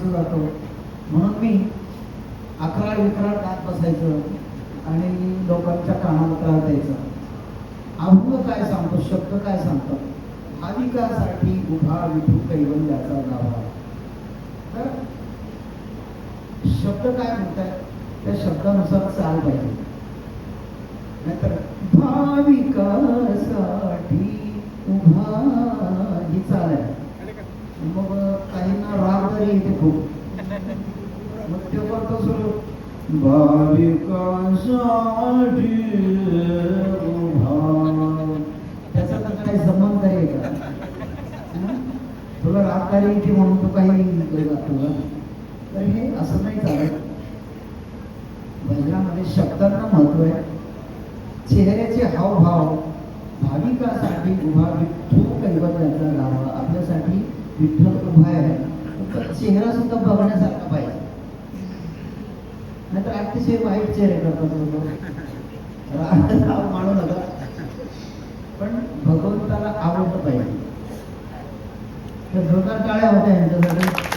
माणसं जातो. म्हणून मी अकराळ विकराळ गात बसायचं आणि लोकांच्या कानाला त्रास द्यायचा. अभंग काय सांगतो, शब्द काय सांगतो, भाविकासाठी उभा विठू कैवल्याचा गाभा. तर शब्द काय म्हणतात त्या शब्दानुसार चाल पाहिजे. नाहीतर भाविकासाठी उभा ही चाल आहे. मग काहींना रागदारी येते खूप. मग ते करतो सुरू भाविकासाठी उभा. त्याचा तर काही संबंध आहे का? तुला रागदारी येते म्हणून तू काही तुला. तर हे असं नाही चालत. भजनामध्ये शब्दांना महत्व आहे. चेहऱ्याचे हावभाव भाविकासाठी उभा विठ्ठल कैवल्याचा गाभा. आपल्यासाठी विठ्ठल उभा आहे, तर चेहरा सुद्धा बघण्यासारखा पाहिजे. नाहीतर अतिशय वाईट चेहरे करतात लोक. मानू नका, पण भगवंताला आवडलं पाहिजे. तर जोरदार टाळ्या होत्या यांच्यासाठी.